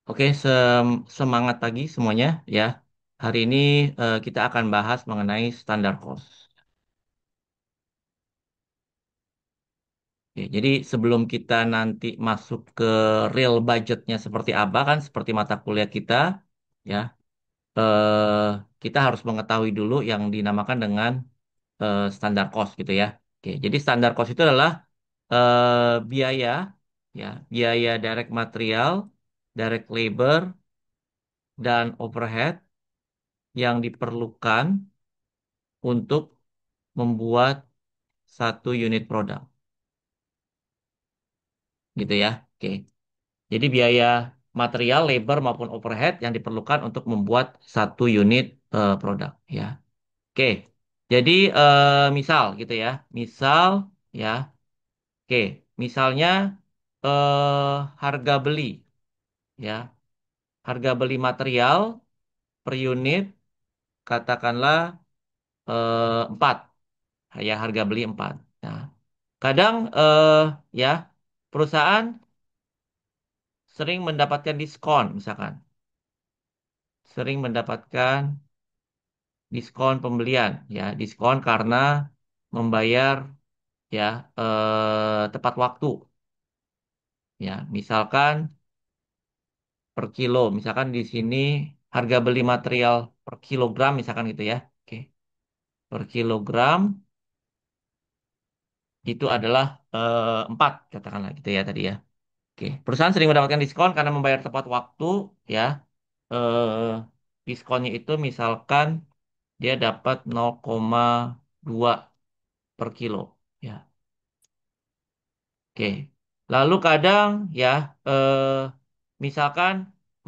Oke, semangat pagi semuanya ya. Hari ini kita akan bahas mengenai standar cost. Oke, jadi sebelum kita nanti masuk ke real budgetnya seperti apa kan, seperti mata kuliah kita, ya, eh, kita harus mengetahui dulu yang dinamakan dengan standar cost gitu ya. Oke, jadi standar cost itu adalah biaya, ya, biaya direct material, direct labor, dan overhead yang diperlukan untuk membuat satu unit produk, gitu ya. Oke. Jadi biaya material, labor maupun overhead yang diperlukan untuk membuat satu unit produk, ya. Oke. Jadi misal gitu ya. Misal ya. Oke. Misalnya harga beli, ya. Harga beli material per unit katakanlah 4, ya, harga beli 4. Nah, kadang ya perusahaan sering mendapatkan diskon, misalkan sering mendapatkan diskon pembelian, ya, diskon karena membayar, ya, tepat waktu, ya, misalkan per kilo, misalkan di sini harga beli material per kilogram, misalkan gitu ya, oke, per kilogram itu adalah 4, katakanlah gitu ya tadi ya, oke, perusahaan sering mendapatkan diskon karena membayar tepat waktu, ya, eh, diskonnya itu misalkan dia dapat 0,2 per kilo. Ya, oke. Lalu kadang ya, misalkan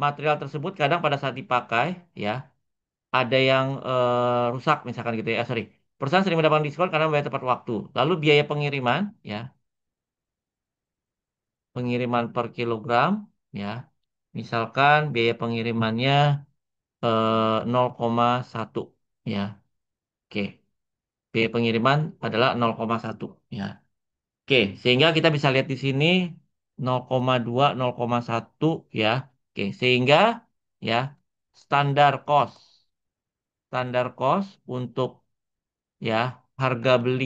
material tersebut kadang pada saat dipakai ya ada yang rusak misalkan gitu ya. Sorry. Perusahaan sering mendapatkan diskon karena membayar tepat waktu. Lalu biaya pengiriman ya, pengiriman per kilogram ya. Misalkan biaya pengirimannya 0,1 ya. Oke. Biaya pengiriman adalah 0,1 ya. Oke, sehingga kita bisa lihat di sini 0,2, 0,1 ya. Oke, sehingga ya standar cost, standar cost untuk ya harga beli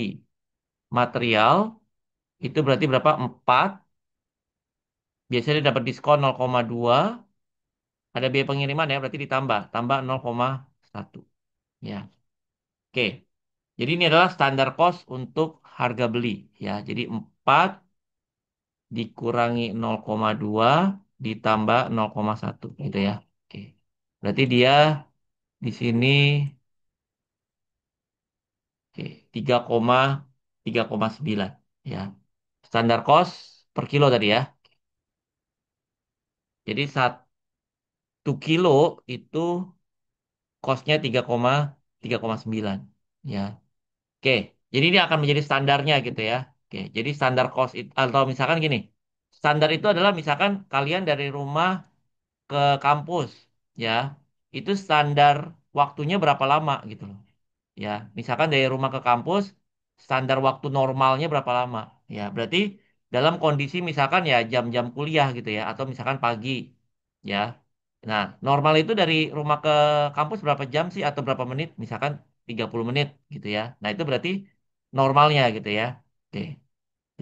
material itu berarti berapa? 4. Biasanya dia dapat diskon 0,2, ada biaya pengiriman ya berarti tambah 0,1 ya. Oke. Jadi ini adalah standar cost untuk harga beli ya. Jadi 4 dikurangi 0,2 ditambah 0,1 gitu ya. Oke. Berarti dia di sini oke, 3,9 ya. Standar cost per kilo tadi ya. Jadi 1 kilo itu costnya 3,9 ya. Oke. Jadi ini akan menjadi standarnya gitu ya. Oke. Jadi standar cost atau misalkan gini. Standar itu adalah misalkan kalian dari rumah ke kampus ya, itu standar waktunya berapa lama gitu loh ya, misalkan dari rumah ke kampus standar waktu normalnya berapa lama ya, berarti dalam kondisi misalkan ya jam-jam kuliah gitu ya, atau misalkan pagi ya, nah normal itu dari rumah ke kampus berapa jam sih atau berapa menit, misalkan 30 menit gitu ya, nah itu berarti normalnya gitu ya. Oke,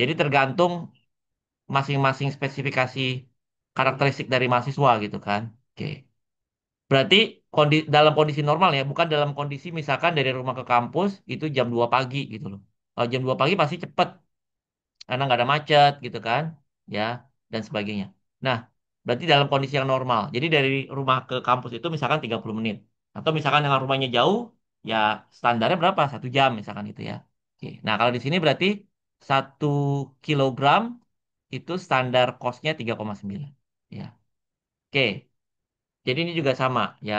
jadi tergantung masing-masing spesifikasi karakteristik dari mahasiswa gitu kan. Oke. Berarti dalam kondisi normal ya, bukan dalam kondisi misalkan dari rumah ke kampus itu jam 2 pagi gitu loh. Kalau jam 2 pagi pasti cepet karena nggak ada macet gitu kan, ya, dan sebagainya. Nah, berarti dalam kondisi yang normal. Jadi dari rumah ke kampus itu misalkan 30 menit. Atau misalkan yang rumahnya jauh, ya standarnya berapa? 1 jam misalkan itu ya. Oke. Nah, kalau di sini berarti 1 kilogram itu standar costnya 3,9. Ya. Oke. Jadi ini juga sama ya.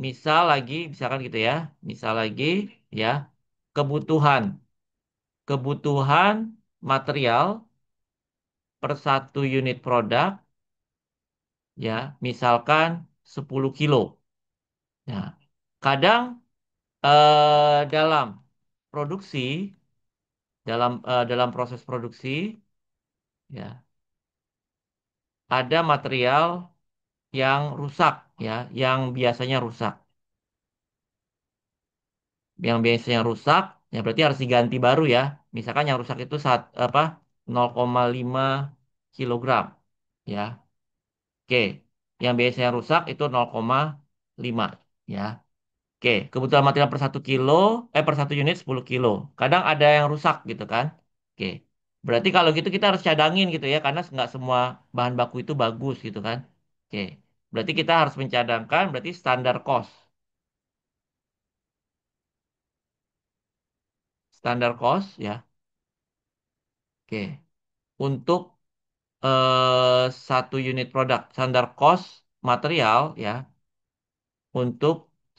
Misal lagi misalkan gitu ya. Misal lagi ya, kebutuhan kebutuhan material per satu unit produk ya, misalkan 10 kilo. Nah, kadang dalam produksi, dalam proses produksi ya, ada material yang rusak ya, yang biasanya rusak. Yang biasanya rusak, ya berarti harus diganti baru ya. Misalkan yang rusak itu saat apa 0,5 kilogram ya. Oke, yang biasanya rusak itu 0,5 ya. Oke, kebutuhan material per 1 kilo, per 1 unit 10 kilo. Kadang ada yang rusak gitu kan. Oke, berarti kalau gitu kita harus cadangin gitu ya, karena nggak semua bahan baku itu bagus gitu kan. Oke, berarti kita harus mencadangkan, berarti standar cost. Standar cost ya. Oke, untuk 1 unit produk, standar cost material ya, untuk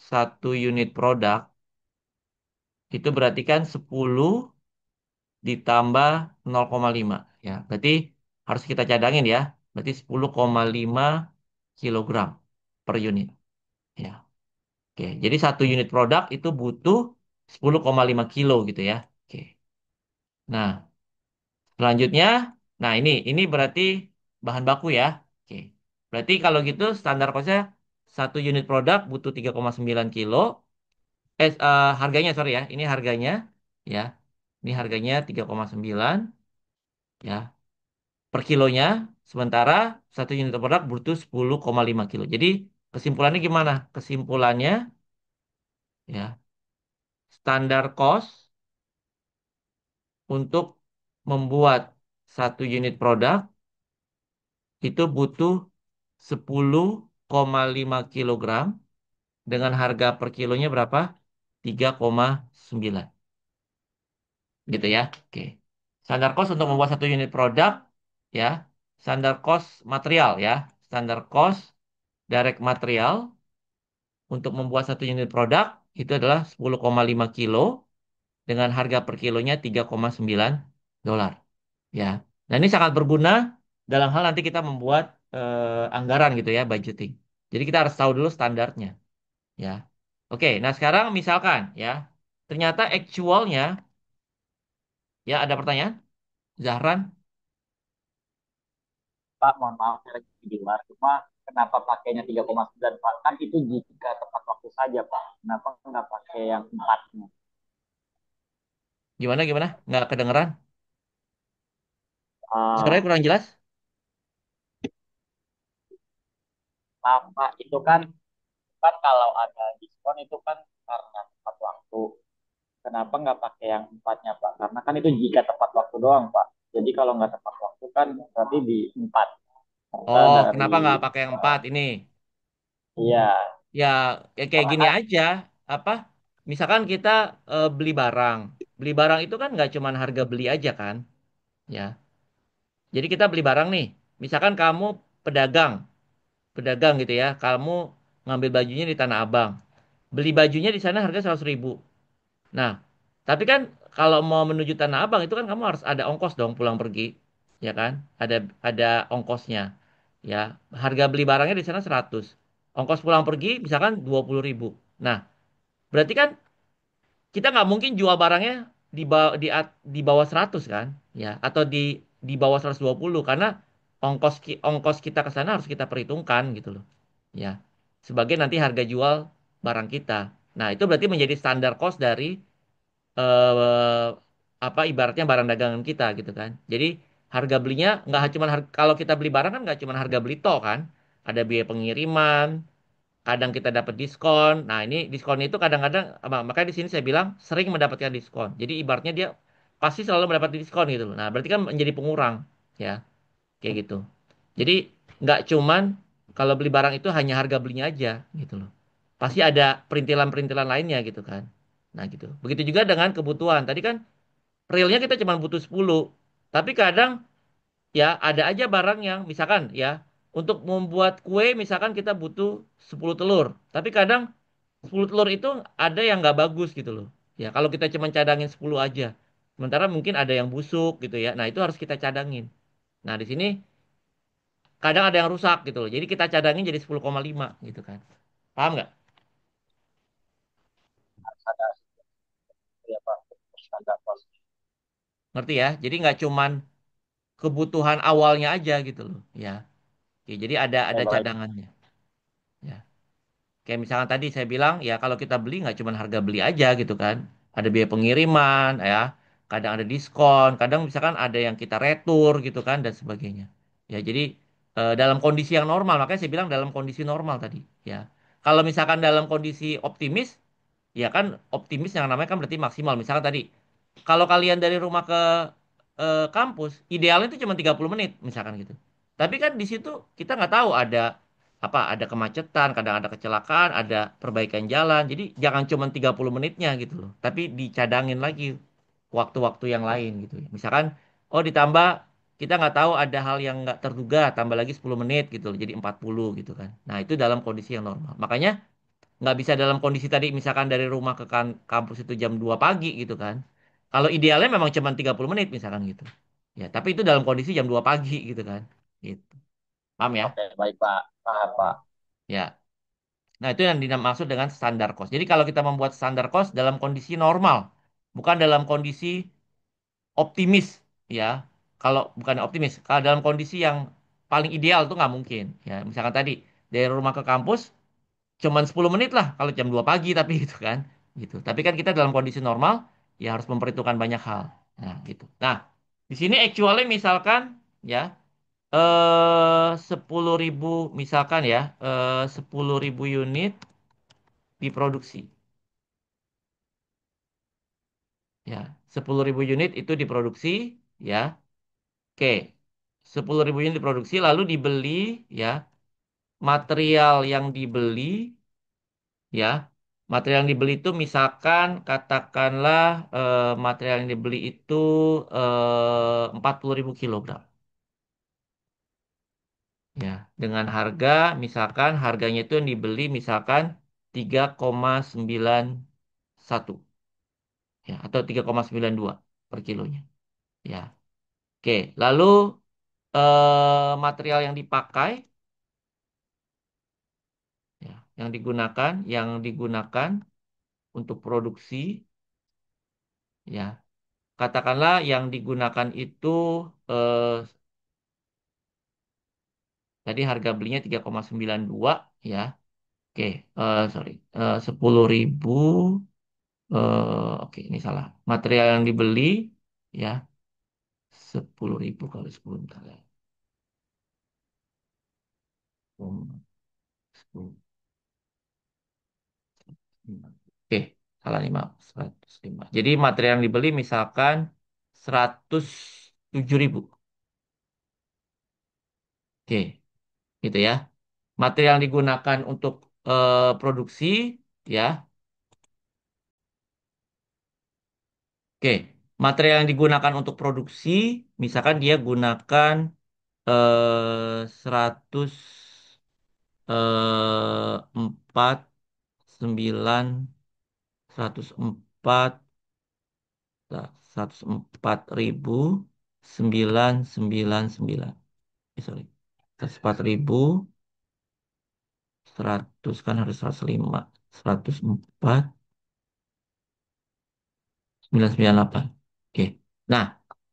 1 unit produk itu berarti kan 10 ditambah 0,5 ya. Berarti harus kita cadangin ya. Berarti 10,5 kilogram per unit ya. Oke, jadi 1 unit produk itu butuh 10,5 kilo gitu ya. Oke. Nah, selanjutnya, nah ini berarti bahan baku ya. Oke. Berarti kalau gitu standar costnya 1 unit produk butuh 3,9 kilo. Harganya sorry ya, ini harganya ya. Ini harganya 3,9 ya per kilonya. Sementara 1 unit produk butuh 10,5 kilo. Jadi kesimpulannya gimana? Kesimpulannya ya standar cost untuk membuat 1 unit produk itu butuh 10,5 kilogram dengan harga per kilonya berapa? 3,9 gitu ya. Oke. Standar cost untuk membuat 1 unit produk ya. Standar cost material ya. Standar cost direct material untuk membuat 1 unit produk itu adalah 10,5 kilo dengan harga per kilonya 3,9 dolar ya. Nah, ini sangat berguna dalam hal nanti kita membuat anggaran gitu ya, budgeting. Jadi kita harus tahu dulu standarnya ya. Oke, nah sekarang misalkan ya, ternyata actualnya ya ada pertanyaan, Zahran? Pak, mohon maaf saya lagi di luar. Cuma kenapa pakainya 3,9 Pak? Kan itu jika tepat waktu saja Pak. Kenapa nggak pakai yang empatnya? Gimana gimana? Nggak kedengeran? Suaranya Uh, kurang jelas? Maaf Pak, itu kan kan kalau ada diskon itu kan karena tepat waktu. Kenapa nggak pakai yang empatnya Pak? Karena kan itu jika tepat waktu doang Pak. Jadi kalau nggak tepat waktu kan berarti di empat. Serta Oh, kenapa dari nggak pakai yang 4 ini? iya, Ya, ya kayak karena gini kan aja. Apa? Misalkan kita beli barang. Beli barang itu kan nggak cuman harga beli aja kan? Ya. Jadi kita beli barang nih. Misalkan kamu pedagang, pedagang gitu ya. Kamu ngambil bajunya di Tanah Abang. Beli bajunya di sana harga 100.000. Nah, tapi kan kalau mau menuju Tanah Abang itu kan kamu harus ada ongkos dong pulang pergi, ya kan? Ada ongkosnya, ya. Harga beli barangnya di sana 100. Ongkos pulang pergi misalkan 20.000. Nah, berarti kan kita nggak mungkin jual barangnya di bawah 100 kan, ya? Atau di bawah 120 karena ongkos kita ke sana harus kita perhitungkan gitu loh, ya. Sebagai nanti harga jual barang kita. Nah, itu berarti menjadi standar cost dari eh, apa ibaratnya barang dagangan kita gitu kan. Jadi harga belinya nggak cuma kalau kita beli barang kan nggak cuma harga beli toh kan. Ada biaya pengiriman, kadang kita dapat diskon. Nah, ini diskon itu kadang-kadang makanya di sini saya bilang sering mendapatkan diskon. Jadi ibaratnya dia pasti selalu mendapat diskon gitu loh. Nah, berarti kan menjadi pengurang ya, kayak gitu. Jadi nggak cuman kalau beli barang itu hanya harga belinya aja gitu loh. Pasti ada perintilan-perintilan lainnya gitu kan. Nah gitu. Begitu juga dengan kebutuhan. Tadi kan realnya kita cuma butuh 10. Tapi kadang ya ada aja barang yang misalkan ya untuk membuat kue misalkan kita butuh 10 telur. Tapi kadang 10 telur itu ada yang nggak bagus gitu loh. Ya kalau kita cuma cadangin 10 aja. Sementara mungkin ada yang busuk gitu ya. Nah itu harus kita cadangin. Nah di sini kadang ada yang rusak gitu loh. Jadi kita cadangin jadi 10,5 gitu kan. Paham nggak? harus ada ya Pak, standar cost. Ngerti ya? Jadi nggak cuman kebutuhan awalnya aja gitu loh. Ya. Oke, jadi ada Oke, baik. cadangannya. Ya. Kayak misalkan tadi saya bilang, ya kalau kita beli nggak cuma harga beli aja gitu kan. Ada biaya pengiriman, ya. Kadang ada diskon, kadang misalkan ada yang kita retur gitu kan, dan sebagainya. Ya, jadi dalam kondisi yang normal, makanya saya bilang dalam kondisi normal tadi. Ya. Kalau misalkan dalam kondisi optimis, ya kan optimis yang namanya kan berarti maksimal. Misalkan tadi, kalau kalian dari rumah ke kampus, idealnya itu cuma 30 menit, misalkan gitu. Tapi kan di situ kita nggak tahu ada apa, ada kemacetan, kadang ada kecelakaan, ada perbaikan jalan. Jadi jangan cuma 30 menitnya gitu loh. Tapi dicadangin lagi waktu-waktu yang lain gitu ya. Misalkan, oh ditambah kita nggak tahu ada hal yang nggak terduga, tambah lagi 10 menit gitu loh. Jadi 40 gitu kan. Nah itu dalam kondisi yang normal. Makanya nggak bisa dalam kondisi tadi misalkan dari rumah ke kampus itu jam 2 pagi gitu kan. Kalau idealnya memang cuma 30 menit misalkan gitu. Ya, tapi itu dalam kondisi jam 2 pagi gitu kan. Gitu. Paham ya? Oke, baik, Pak. Paham, Pak. Ya. Nah, itu yang dimaksud dengan standar cost. Jadi kalau kita membuat standar cost dalam kondisi normal, bukan dalam kondisi optimis, ya. Kalau bukan optimis, kalau dalam kondisi yang paling ideal itu nggak mungkin. Ya, misalkan tadi dari rumah ke kampus cuman 10 menit lah kalau jam 2 pagi tapi gitu kan. Gitu. Tapi kan kita dalam kondisi normal ya harus memperhitungkan banyak hal. Nah, gitu. Nah, di sini actually misalkan ya 10.000 misalkan ya 10.000 unit diproduksi. Ya, 10.000 unit itu diproduksi, ya. Oke, 10.000 unit diproduksi, lalu dibeli, ya. Material yang dibeli, ya. Material yang dibeli itu misalkan, katakanlah material yang dibeli itu 40.000 kilogram. Ya, dengan harga, misalkan harganya itu yang dibeli misalkan 3,91, ya, atau 3,92 per kilonya. Ya, oke. Lalu material ya, yang digunakan untuk produksi, ya, katakanlah yang digunakan itu eh, tadi harga belinya 3,92, ya, oke, sorry, 10.000, oke, ini salah, material yang dibeli, ya, 10.000 kali 10, bentar ya. 10, oke, salah 5, 105. Jadi material yang dibeli misalkan 107.000. Oke, gitu ya. Material yang digunakan untuk produksi, ya. Oke, material yang digunakan untuk produksi, misalkan dia gunakan 100 4 9 104 104.999. Sorry. 104.100 kan harus 105. 104.998. Oke. Nah,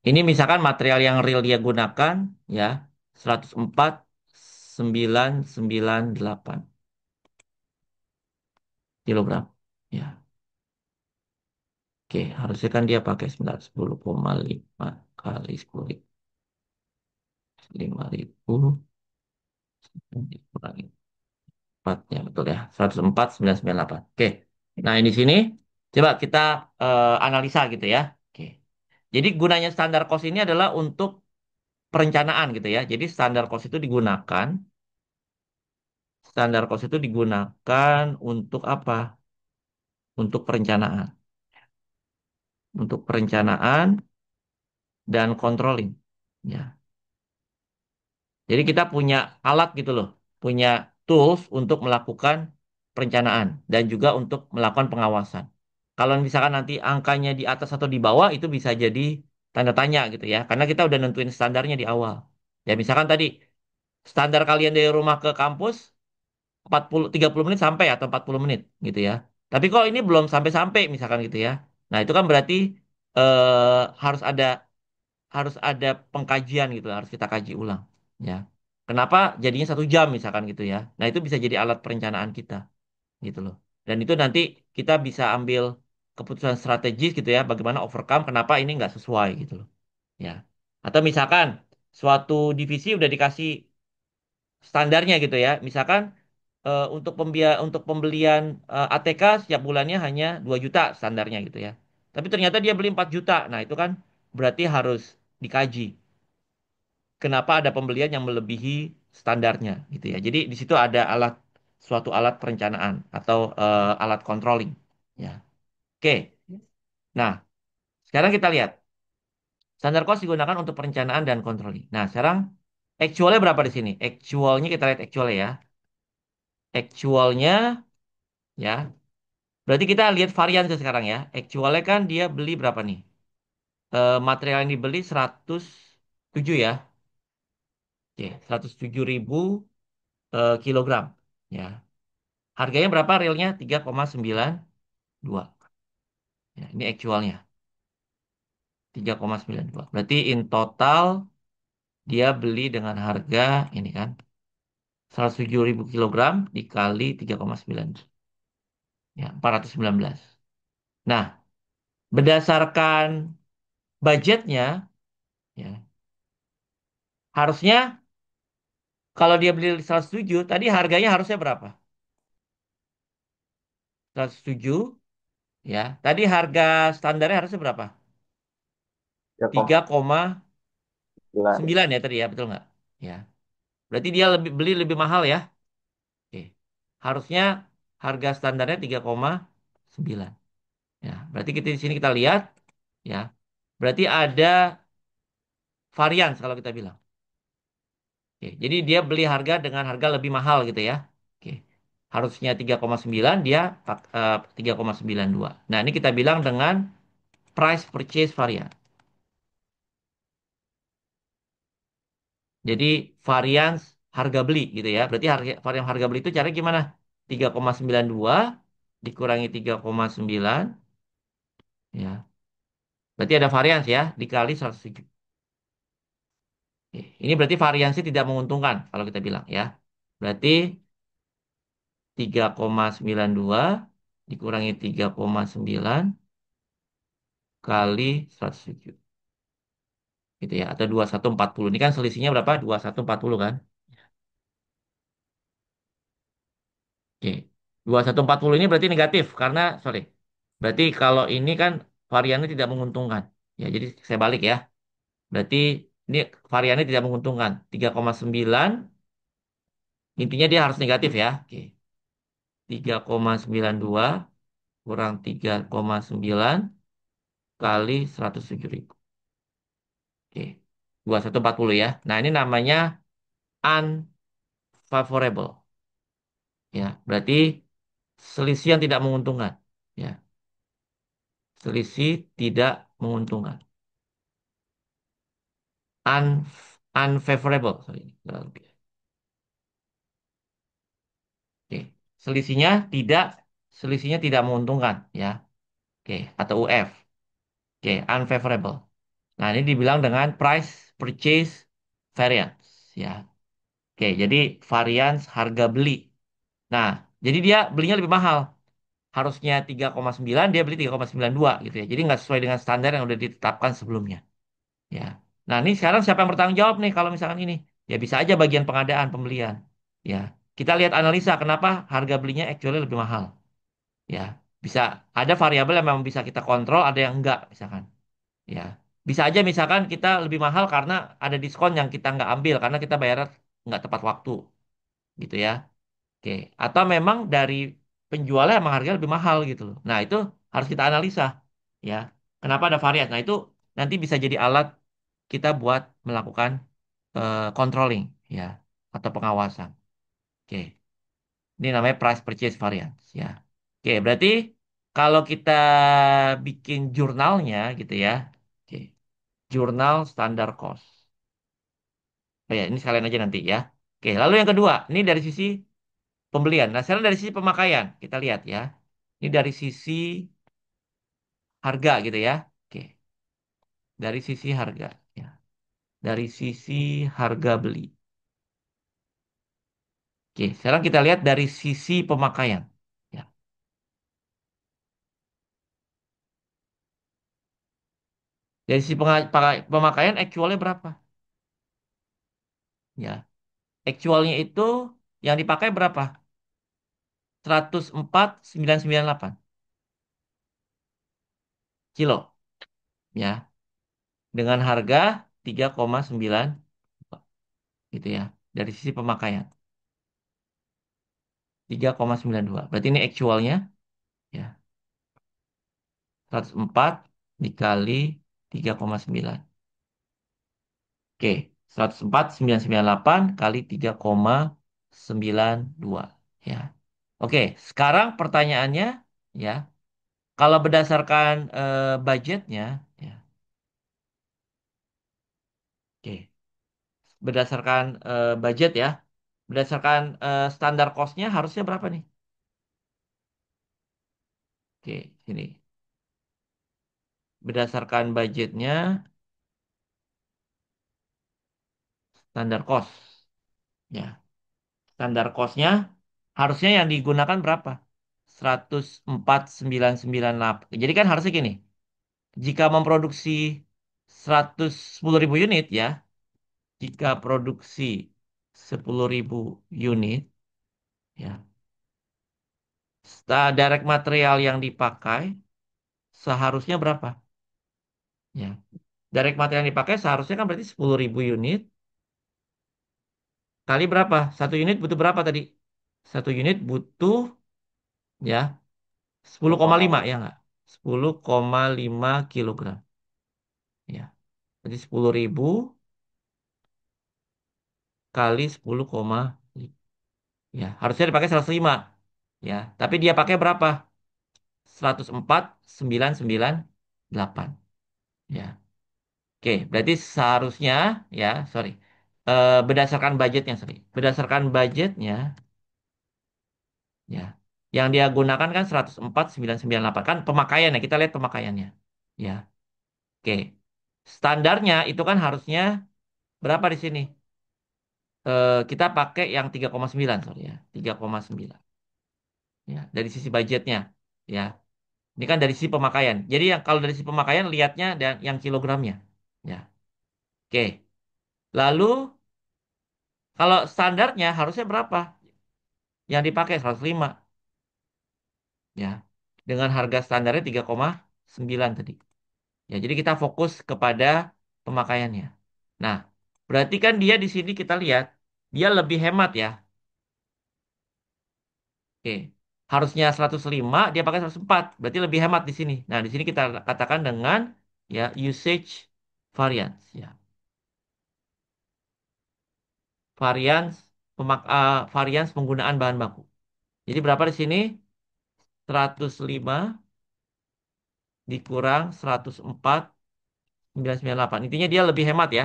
ini misalkan material yang real dia gunakan, ya, 104.998 kilogram. Ya. Oke, harusnya kan dia pakai 10,5 kali 10.000 dikurangi 4, ya betul ya. 104.998. Oke. Nah, ini sini coba kita analisa gitu ya. Oke. Jadi gunanya standar cost ini adalah untuk perencanaan gitu ya. Jadi standar cost itu digunakan untuk apa? Untuk perencanaan. Untuk perencanaan dan controlling. Ya. Jadi kita punya alat gitu loh, punya tools untuk melakukan perencanaan dan juga untuk melakukan pengawasan. Kalau misalkan nanti angkanya di atas atau di bawah itu bisa jadi tanda tanya gitu ya, karena kita udah nentuin standarnya di awal. Ya misalkan tadi standar kalian dari rumah ke kampus 30 menit sampai atau 40 menit gitu ya. Tapi kok ini belum sampai-sampai misalkan gitu ya. Nah, itu kan berarti harus ada pengkajian gitu, harus kita kaji ulang. Ya. Kenapa jadinya 1 jam misalkan gitu ya. Nah itu bisa jadi alat perencanaan kita gitu loh. Dan itu nanti kita bisa ambil keputusan strategis gitu ya, bagaimana overcome kenapa ini nggak sesuai gitu loh. Ya. Atau misalkan suatu divisi udah dikasih standarnya gitu ya. Misalkan untuk pembelian ATK setiap bulannya hanya 2 juta standarnya gitu ya. Tapi ternyata dia beli 4 juta. Nah, itu kan berarti harus dikaji. Kenapa ada pembelian yang melebihi standarnya gitu ya. Jadi di situ ada suatu alat perencanaan atau alat controlling. Ya. Oke. Nah, sekarang kita lihat. Standar cost digunakan untuk perencanaan dan controlling. Nah, sekarang actualnya berapa di sini? Actualnya kita lihat actualnya ya. Actualnya ya. Berarti kita lihat varian sekarang ya. Actualnya kan dia beli berapa nih? Material yang dibeli 107 ya. Oke, 107 ribu kilogram. Ya. Harganya berapa realnya? 3,92. Ya, ini actualnya 3,92. Berarti in total dia beli dengan harga ini kan 107 ribu kilogram dikali 3,9. Ya, 419. Nah, berdasarkan budgetnya ya, harusnya kalau dia beli 107, tadi harganya harusnya berapa? 107, ya. Tadi harga standarnya harusnya berapa? 3,9 ya tadi ya, betul nggak? Ya. Berarti dia beli lebih mahal ya. Oke. Harusnya harga standarnya 3,9. Ya, berarti kita di sini kita lihat ya. Berarti ada varian kalau kita bilang. Oke, jadi dia beli harga dengan harga lebih mahal gitu ya. Oke. Harusnya 3,9 dia 3,92. Nah, ini kita bilang dengan price purchase varian. Jadi varians harga beli gitu ya. Berarti varian harga beli itu caranya gimana? 3,92 dikurangi 3,9 ya. Berarti ada varians ya dikali 107. Oke, ini berarti variansnya tidak menguntungkan kalau kita bilang ya. Berarti 3,92 dikurangi 3,9 kali 107 gitu ya, atau 2140. Ini kan selisihnya berapa? 2140 kan? Oke. 2140 ini berarti negatif karena sorry. Berarti kalau ini kan variannya tidak menguntungkan. Ya, jadi saya balik ya. Berarti ini variannya tidak menguntungkan. 3,9 intinya dia harus negatif ya. Oke. 3,92 kurang 3,9 kali 107 ribu. Oke. 2140 ya. Nah, ini namanya unfavorable. Ya, berarti selisih yang tidak menguntungkan. Ya, selisih tidak menguntungkan. Un Unfavorable. Sorry. Oke. Selisihnya tidak selisihnya tidak menguntungkan ya. Oke, atau UF. Oke, unfavorable. Nah, ini dibilang dengan price purchase variance ya. Oke, jadi varians harga beli. Nah, jadi dia belinya lebih mahal. Harusnya 3,9 dia beli 3,92 gitu ya. Jadi nggak sesuai dengan standar yang udah ditetapkan sebelumnya. Ya. Nah, ini sekarang siapa yang bertanggung jawab nih kalau misalkan ini? Ya bisa aja bagian pengadaan, pembelian. Ya. Kita lihat analisa kenapa harga belinya actually lebih mahal. Ya. Bisa ada variabel yang memang bisa kita kontrol, ada yang enggak misalkan. Ya. Bisa aja misalkan kita lebih mahal karena ada diskon yang kita nggak ambil karena kita bayar nggak tepat waktu gitu ya. Oke. Atau memang dari penjualnya emang harganya lebih mahal gitu loh. Nah, itu harus kita analisa. Ya. Kenapa ada varian? Nah, itu nanti bisa jadi alat kita buat melakukan controlling ya atau pengawasan. Oke, ini namanya price purchase variance ya. Oke, berarti kalau kita bikin jurnalnya gitu ya. Oke, jurnal standar cost. Oh ya, ini sekalian aja nanti ya. Oke, lalu yang kedua, ini dari sisi pembelian. Nah, sekarang dari sisi pemakaian kita lihat ya. Ini dari sisi harga gitu ya. Oke, dari sisi harga ya. Dari sisi harga beli. Oke, sekarang kita lihat dari sisi pemakaian. Ya, dari sisi pemakaian actualnya berapa? Ya, actualnya itu yang dipakai berapa? 104,998 kilo. Ya, dengan harga 3,9 gitu ya. Dari sisi pemakaian 3,92. Berarti ini actualnya ya 104 dikali 3,9. Oke, 104,998 kali 3,92 ya. Oke, sekarang pertanyaannya ya, kalau berdasarkan budgetnya ya. Oke, berdasarkan budget ya, berdasarkan standar cost-nya harusnya berapa nih? Oke, sini. Berdasarkan budgetnya, standar cost. Ya, standar cost-nya harusnya yang digunakan berapa? 104,998. Jadi kan harusnya gini, jika memproduksi 110.000 unit ya, jika produksi 10.000 unit, ya, direct material yang dipakai seharusnya berapa? Ya, direct material yang dipakai seharusnya kan berarti 10.000 unit kali berapa? Satu unit butuh berapa tadi? Satu unit butuh ya 10,5 ya 10,5. nggak? 10,5 kilogram. Ya, jadi 10.000 kali 10,5. Ya, harusnya dipakai 105. Ya, tapi dia pakai berapa? 104,998. Ya, oke. Berarti seharusnya ya, sorry. Berdasarkan budgetnya, sorry. Berdasarkan budgetnya, ya, yang dia gunakan kan 104,998 kan pemakaian ya. Kita lihat pemakaiannya. Ya, oke. Standarnya itu kan harusnya berapa di sini? Kita pakai yang 3,9 sorry ya. 3,9 ya, dari sisi budgetnya. Ya. Ini kan dari sisi pemakaian. Jadi yang kalau dari sisi pemakaian lihatnya dan yang kilogramnya. Ya. Oke. Lalu kalau standarnya harusnya berapa? Yang dipakai 105 ya. Dengan harga standarnya 3,9 tadi. Ya, jadi kita fokus kepada pemakaiannya. Nah, berarti kan dia di sini kita lihat dia lebih hemat ya. Oke. Harusnya 105 dia pakai 104. Berarti lebih hemat di sini. Nah, di sini kita katakan dengan ya usage variance ya. Varians penggunaan bahan baku. Jadi berapa di sini? 105 dikurang 104,998. Intinya dia lebih hemat ya.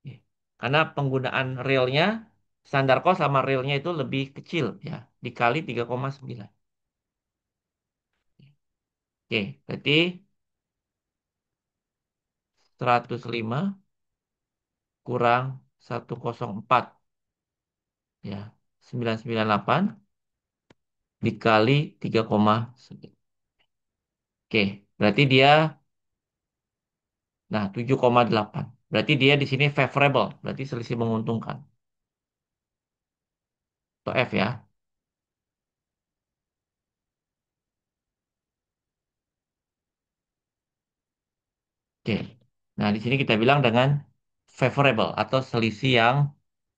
Oke. Karena penggunaan realnya, standar cost sama realnya itu lebih kecil ya. Dikali 3,9. Oke, berarti 105 kurang 104 ya. 998 dikali 3,9. Oke, berarti dia nah 7,8. Berarti dia di sini favorable, berarti selisih menguntungkan. Atau F ya. Oke. Nah, di sini kita bilang dengan favorable atau selisih yang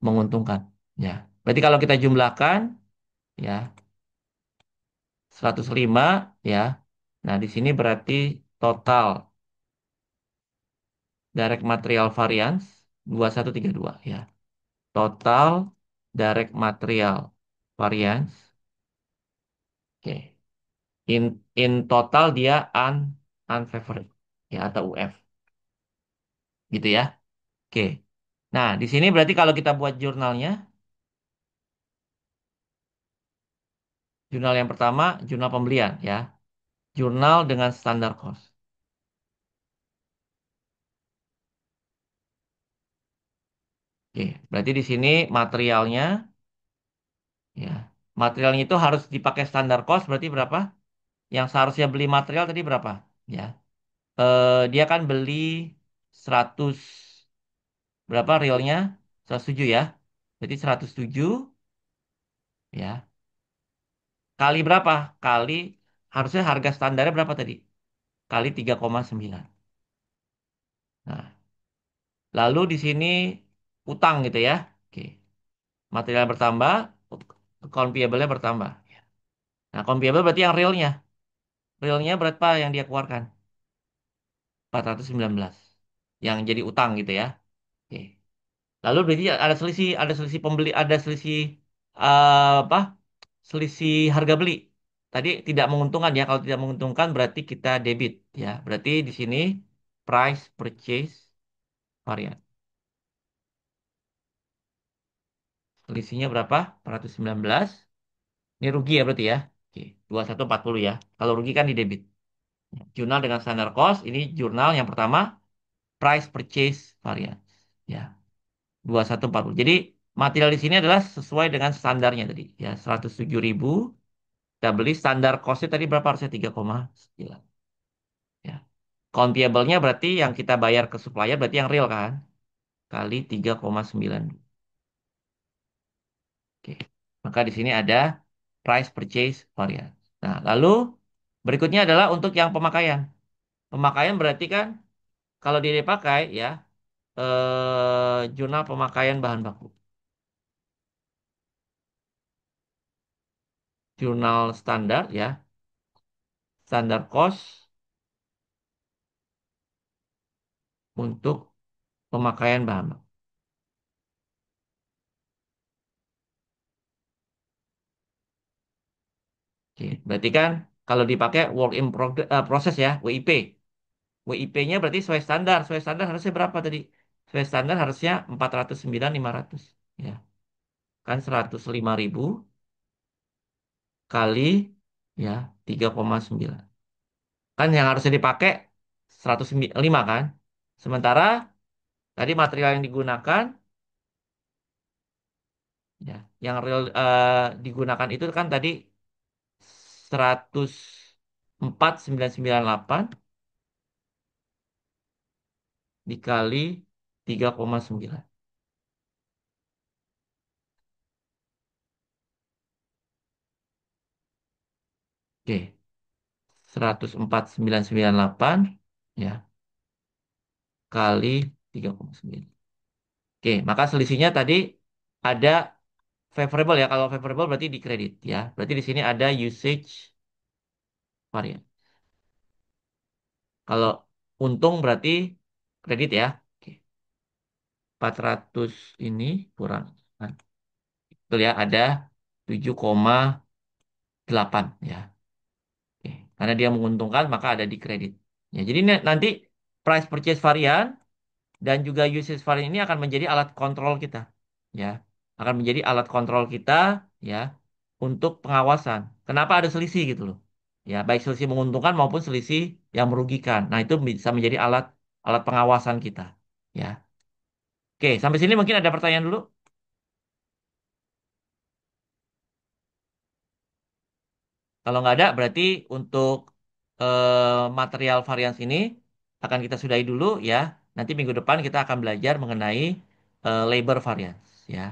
menguntungkan. Ya. Berarti kalau kita jumlahkan ya 105 ya. Nah, di sini berarti total direct material variance 2132 ya. Total direct material variance. Oke. In total dia unfavorable ya atau UF gitu ya. Oke. Nah, di sini berarti kalau kita buat jurnalnya, jurnal yang pertama jurnal pembelian ya. Jurnal dengan standar cost. Oke, berarti di sini materialnya Ya. Materialnya itu harus dipakai standar cost berarti berapa? Yang seharusnya beli material tadi berapa? Ya. Dia kan beli 100 berapa realnya? 107 ya. Berarti 107 ya. Kali berapa? Kali harusnya harga standarnya berapa tadi? Kali 3,9. Nah, lalu di sini utang gitu ya. Oke. Material bertambah, account payable-nya bertambah. Nah, account payable berarti yang realnya. Realnya berapa yang dia keluarkan? 419. Yang jadi utang gitu ya. Oke. Lalu berarti ada selisih pembeli, ada selisih apa? Selisih harga beli. Tadi tidak menguntungkan ya. Kalau tidak menguntungkan berarti kita debit ya. Berarti di sini price purchase varian. Selisihnya berapa? 419. Ini rugi ya berarti ya. Oke, 2140 ya. Kalau rugi kan di debit. Jurnal dengan standar cost, ini jurnal yang pertama price purchase variance. Ya, 2140. Jadi material di sini adalah sesuai dengan standarnya tadi. Ya, 107.000. Kita beli standar costnya tadi berapa harusnya 3,9. Ya. Countable-nya berarti yang kita bayar ke supplier berarti yang real kan? Kali 3,9. Oke. Maka di sini ada price purchase variance. Nah, lalu berikutnya adalah untuk yang pemakaian. Pemakaian berarti kan kalau dia dipakai ya jurnal pemakaian bahan baku. Jurnal standar ya, standar cost untuk pemakaian bahan baku. Oke, berarti kan kalau dipakai work in process ya, WIP. WIP-nya berarti sesuai standar. Sesuai standar harusnya berapa tadi? Sesuai standar harusnya 409.500. Ya, kan 105.000 kali ya 3,9. Kan yang harusnya dipakai 105 kan? Sementara tadi material yang digunakan ya, yang real digunakan itu kan tadi 104.998 dikali 3,9. Oke, 104.998 ya kali 3,9. Oke, maka selisihnya tadi ada favorable ya. Kalau favorable berarti di kredit ya. Berarti di sini ada usage varian. Kalau untung berarti kredit ya. Oke, 400 ini kurang. Nah, betul ya, ada 7,8 ya. Oke. Karena dia menguntungkan maka ada di kredit. Ya, jadi nanti price purchase varian dan juga usage varian ini akan menjadi alat kontrol kita. Ya, akan menjadi alat kontrol kita ya untuk pengawasan. Kenapa ada selisih gitu loh. Ya, baik selisih menguntungkan maupun selisih yang merugikan. Nah, itu bisa menjadi alat alat pengawasan kita. Ya. Oke, sampai sini mungkin ada pertanyaan dulu. Kalau nggak ada, berarti untuk material varians ini akan kita sudahi dulu ya. Nanti minggu depan kita akan belajar mengenai labor variance ya.